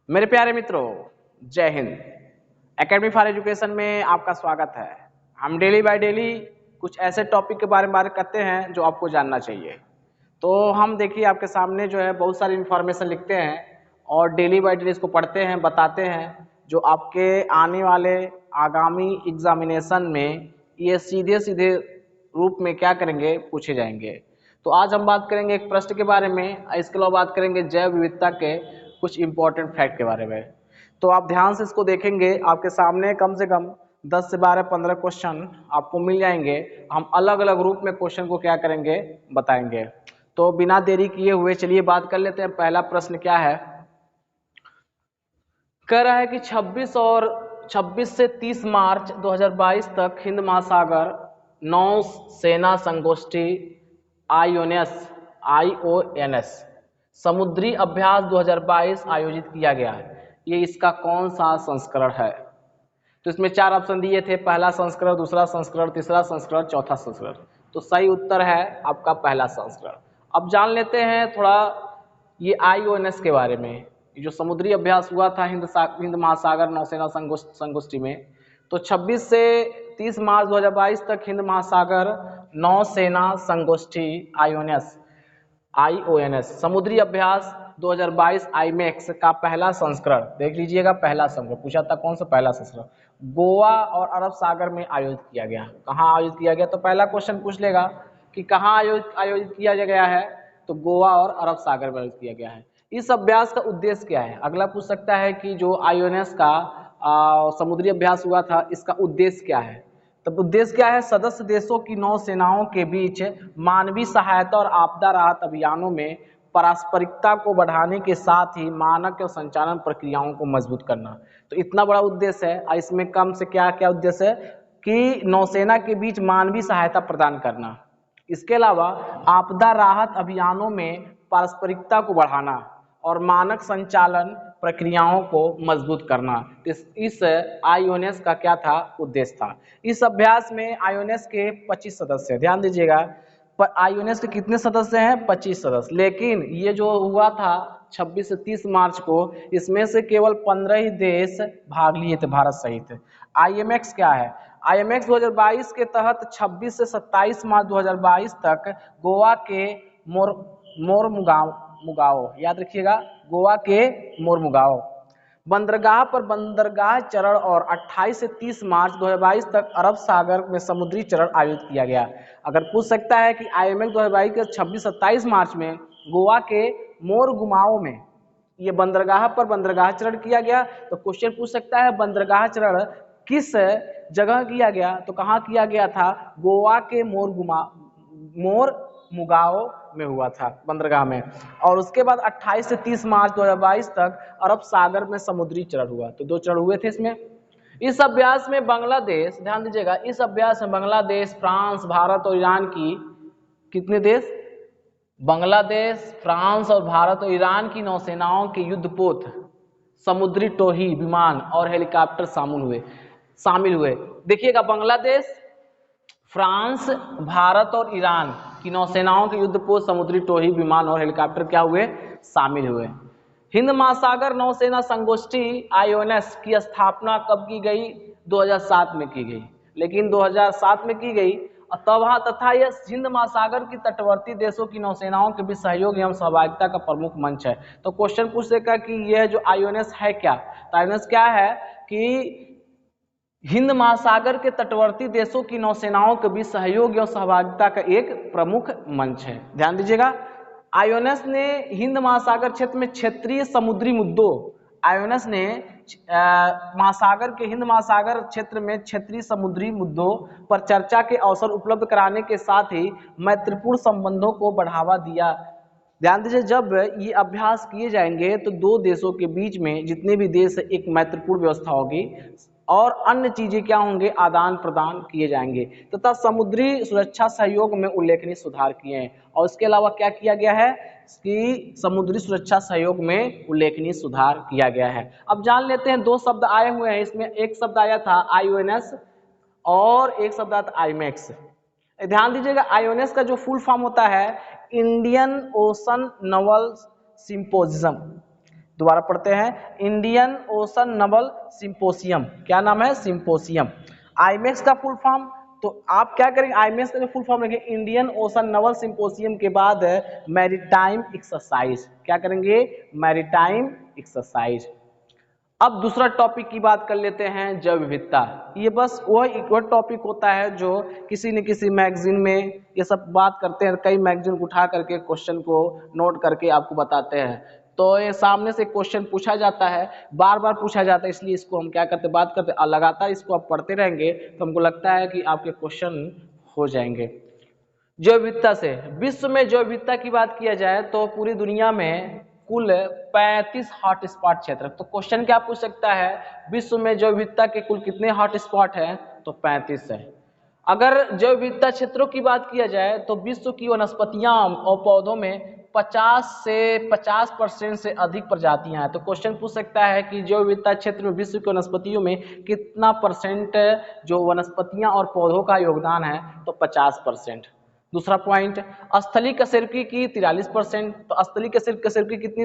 मेरे प्यारे मित्रों, जय हिंद। एकेडमी फॉर एजुकेशन में आपका स्वागत है। हम डेली बाय डेली कुछ ऐसे टॉपिक के बारे में बात करते हैं जो आपको जानना चाहिए। तो हम देखिए आपके सामने जो है बहुत सारी इन्फॉर्मेशन लिखते हैं और डेली बाय डेली इसको पढ़ते हैं, बताते हैं, जो आपके आने वाले आगामी एग्जामिनेशन में ये सीधे सीधे रूप में क्या करेंगे, पूछे जाएंगे। तो आज हम बात करेंगे एक प्रश्न के बारे में, इसके अलावा बात करेंगे जैव विविधता के कुछ इंपॉर्टेंट फैक्ट के बारे में। तो आप ध्यान से इसको देखेंगे, आपके सामने कम से कम 10 से 12 15 क्वेश्चन आपको मिल जाएंगे। हम अलग अलग रूप में क्वेश्चन को क्या करेंगे, बताएंगे। तो बिना देरी किए हुए चलिए बात कर लेते हैं। पहला प्रश्न क्या है, कह रहा है कि 26 से 30 मार्च 2022 तक हिंद महासागर नौ सेना संगोष्ठी आईओएनएस समुद्री अभ्यास 2022 आयोजित किया गया है। ये इसका कौन सा संस्करण है? तो इसमें 4 ऑप्शन दिए थे, पहला संस्करण, दूसरा संस्करण, तीसरा संस्करण, चौथा संस्करण। तो सही उत्तर है आपका पहला संस्करण। अब जान लेते हैं थोड़ा ये आईओएनएस के बारे में। ये जो समुद्री अभ्यास हुआ था हिंद महासागर नौसेना संगोष्ठी में, तो 26 से 30 मार्च 2022 तक हिंद महासागर नौसेना संगोष्ठी आईओएनएस समुद्री अभ्यास 2022 आईमैक्स का पहला संस्करण, देख लीजिएगा, पहला संस्करण पूछा था। कौन सा पहला संस्करण? गोवा और अरब सागर में आयोजित किया गया। कहाँ आयोजित किया गया? तो पहला क्वेश्चन पूछ लेगा कि कहाँ आयोजित किया गया है, तो गोवा और अरब सागर में आयोजित किया गया है। इस अभ्यास का उद्देश्य क्या है? अगला पूछ सकता है कि जो आईओएनएस का समुद्री अभ्यास हुआ था, इसका उद्देश्य क्या है? तब उद्देश्य क्या है? सदस्य देशों की नौसेनाओं के बीच मानवीय सहायता और आपदा राहत अभियानों में पारस्परिकता को बढ़ाने के साथ ही मानक और संचालन प्रक्रियाओं को मजबूत करना। तो इतना बड़ा उद्देश्य है। और इसमें कम से क्या क्या उद्देश्य है कि नौसेना के बीच मानवीय सहायता प्रदान करना, इसके अलावा आपदा राहत अभियानों में पारस्परिकता को बढ़ाना और मानक संचालन प्रक्रियाओं को मजबूत करना। इस आईओएनएस का क्या था? उद्देश्य था। इस अभ्यास में आईओएनएस के 25 सदस्य, ध्यान दीजिएगा, पर आईओएनएस के कितने सदस्य हैं? 25 सदस्य। लेकिन ये जो हुआ था 26 से 30 मार्च को, इसमें से केवल 15 ही देश भाग लिए थे, भारत सहित। आईएमएक्स क्या है? आईएमएक्स 2022 के तहत 26 से 27 मार्च 2022 तक गोवा के मोरमुगाओ, याद रखिएगा, गोवा के मोरमुगाओ बंदरगाह पर बंदरगाह चरण और 28 से 30 मार्च 2022 तक अरब सागर में समुद्री चरण आयोजित किया गया। अगर पूछ सकता है कि आईएमएक्स 2022 के 26-27 मार्च में गोवा के मोरमुगाओ में ये बंदरगाह पर बंदरगाह चरण किया गया, तो क्वेश्चन पूछ सकता है बंदरगाह चरण किस जगह किया गया? तो कहाँ किया गया था? गोवा के मोरमुगाओ में हुआ था, बंदरगाह में। और उसके बाद 28 से 30 मार्च 2022 तक अरब सागर में समुद्री चरण हुआ। तो 2 चरण हुए थे इसमें। इस अभ्यास में बांग्लादेश, ध्यान दीजिएगा, इस अभ्यास में बांग्लादेश, फ्रांस, भारत और ईरान की, कितने देश? बांग्लादेश, फ्रांस और भारत और ईरान की नौसेनाओं के युद्धपोत, समुद्री टोही विमान और हेलीकॉप्टर शामिल हुए। देखिएगा, बांग्लादेश, फ्रांस, भारत और ईरान की नौसेनाओं के युद्धपोत, समुद्री टोही विमान और हेलीकॉप्टर क्या हुए? शामिल हुए। हिंद महासागर नौसेना संगोष्ठी आईओएनएस की स्थापना कब की गई? 2007 में की गई। लेकिन 2007 में की गई तथा यह हिंद महासागर की तटवर्ती देशों की नौसेनाओं के बीच सहयोग एवं सहभागिता का प्रमुख मंच है। तो क्वेश्चन पूछ सकेगा कि यह जो आईओएनएस है क्या? तो आईओएनएस क्या है कि हिंद महासागर के तटवर्ती देशों की नौसेनाओं के बीच सहयोग एवं सहभागिता का एक प्रमुख मंच है। ध्यान दीजिएगा, आईओएनएस ने हिंद महासागर क्षेत्र में क्षेत्रीय समुद्री मुद्दों, आईओएनएस ने हिंद महासागर क्षेत्र में क्षेत्रीय समुद्री मुद्दों पर चर्चा के अवसर उपलब्ध कराने के साथ ही मैत्रीपूर्ण संबंधों को बढ़ावा दिया। ध्यान दीजिए, जब ये अभ्यास किए जाएंगे तो 2 देशों के बीच में जितने भी देश, एक मैत्रीपूर्ण व्यवस्था होगी और अन्य चीजें क्या होंगे? आदान प्रदान किए जाएंगे तथा समुद्री सुरक्षा सहयोग में उल्लेखनीय सुधार किए हैं। और इसके अलावा क्या किया गया है कि समुद्री सुरक्षा सहयोग में उल्लेखनीय सुधार किया गया है। अब जान लेते हैं, 2 शब्द आए हुए हैं इसमें। एक शब्द आया था आईओएनएस और एक शब्द आया था आईमैक्स। ध्यान दीजिएगा, आईओएनएस का जो फुल फॉर्म होता है इंडियन ओशन नवल सिंपोजियम। दोबारा पढ़ते हैं, इंडियन ओशन नवल सिंपोसियम, क्या नाम है, सिंपोसियम। आईमेक्स का फुल फॉर्म, तो आप क्या करेंगे, आईमेक्स का जो फुल फॉर्म लिखेंगे इंडियन ओशन नवल सिंपोसियम के बाद मैरीटाइम एक्सरसाइज, क्या करेंगे, मैरीटाइम एक्सरसाइज। अब दूसरा टॉपिक की बात कर लेते हैं, जैव विविधता। ये बस वह टॉपिक होता है जो किसी न किसी मैगजीन में ये सब बात करते हैं, कई मैगजीन उठा करके क्वेश्चन को नोट करके आपको बताते हैं। तो ये सामने से क्वेश्चन पूछा जाता है, बार बार पूछा जाता है, इसलिए इसको हम क्या करते, बात करते हैं। लगातार इसको आप पढ़ते रहेंगे तो हमको लगता है कि आपके क्वेश्चन हो जाएंगे। जैव विविधता से, विश्व में जैव विविधता की बात किया जाए तो पूरी दुनिया में कुल 35 हॉट स्पॉट क्षेत्र। तो क्वेश्चन क्या पूछ सकता है, विश्व में जैव विविधता के कुल कितने हॉट स्पॉट हैं, तो 35 है। अगर जैव विविधता क्षेत्रों की बात किया जाए तो विश्व की वनस्पतियां और पौधों में 50% से अधिक प्रजातियां हैं। तो क्वेश्चन पूछ सकता है कि जैव विविधता क्षेत्र में विश्व की वनस्पतियों में कितना परसेंट जो वनस्पतियां और पौधों का योगदान है, तो 50%। दूसरा पॉइंट, स्थलीय कशेरुकी की 43%। तो स्थलीय कशेरुकी कितनी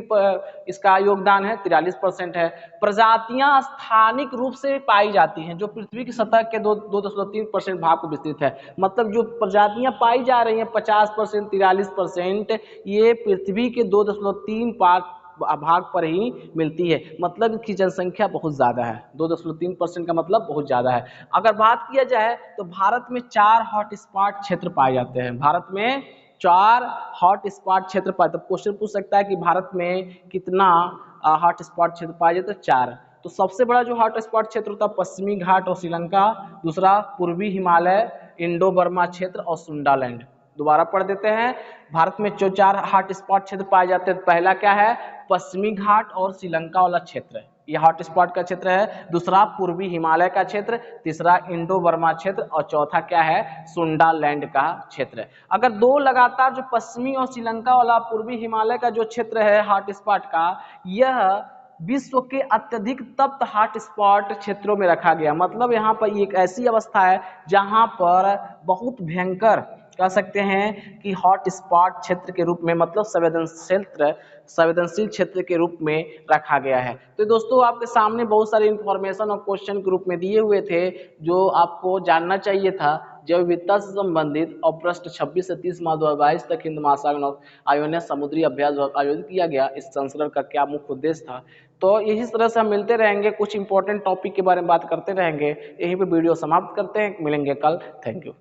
इसका योगदान है, 43% है। प्रजातियां स्थानिक रूप से पाई जाती हैं, जो पृथ्वी की सतह के 2.3% भाग को विस्तृत है। मतलब जो प्रजातियां पाई जा रही हैं 50%, 43%, ये पृथ्वी के 2.3 भाग पर ही मिलती है। मतलब कि जनसंख्या बहुत ज़्यादा है, 2.3% का मतलब बहुत ज़्यादा है। अगर बात किया जाए तो भारत में 4 हॉट स्पॉट क्षेत्र पाए जाते हैं। भारत में 4 हॉट स्पॉट क्षेत्र पाए, तो क्वेश्चन पूछ सकता है कि भारत में कितना हॉट स्पॉट क्षेत्र पाए जाते हैं, 4। तो सबसे बड़ा जो हॉट स्पॉट क्षेत्र होता है पश्चिमी घाट और श्रीलंका, दूसरा पूर्वी हिमालय, इंडो बर्मा क्षेत्र और सुंडालैंड। दोबारा पढ़ देते हैं, भारत में जो 4 हॉट स्पॉट क्षेत्र पाए जाते हैं, पहला क्या है, पश्चिमी घाट और श्रीलंका वाला क्षेत्र, यह हॉट स्पॉट का क्षेत्र है। दूसरा पूर्वी हिमालय का क्षेत्र, तीसरा इंडो बर्मा क्षेत्र और चौथा क्या है, सुंडालैंड का क्षेत्र। अगर दो लगातार जो पश्चिमी और श्रीलंका वाला पूर्वी हिमालय का जो क्षेत्र है हॉट स्पॉट का, यह विश्व के अत्यधिक तप्त हॉट स्पॉट क्षेत्रों में रखा गया। मतलब यहाँ पर एक ऐसी अवस्था है जहाँ पर बहुत भयंकर कह सकते हैं कि हॉट स्पॉट क्षेत्र के रूप में, मतलब संवेदनशील क्षेत्र के रूप में रखा गया है। तो दोस्तों आपके सामने बहुत सारे इंफॉर्मेशन और क्वेश्चन के रूप में दिए हुए थे जो आपको जानना चाहिए था जैव विविधता से संबंधित। और प्रश्न 26 से 30 मार्च 2022 तक हिंद महासागर आयोग ने समुद्री अभ्यास आयोजित किया गया। इस संस्करण का क्या मुख्य उद्देश्य था। तो यही तरह से हम मिलते रहेंगे, कुछ इंपॉर्टेंट टॉपिक के बारे में बात करते रहेंगे। यहीं पे वीडियो समाप्त करते हैं, मिलेंगे कल। Thank you.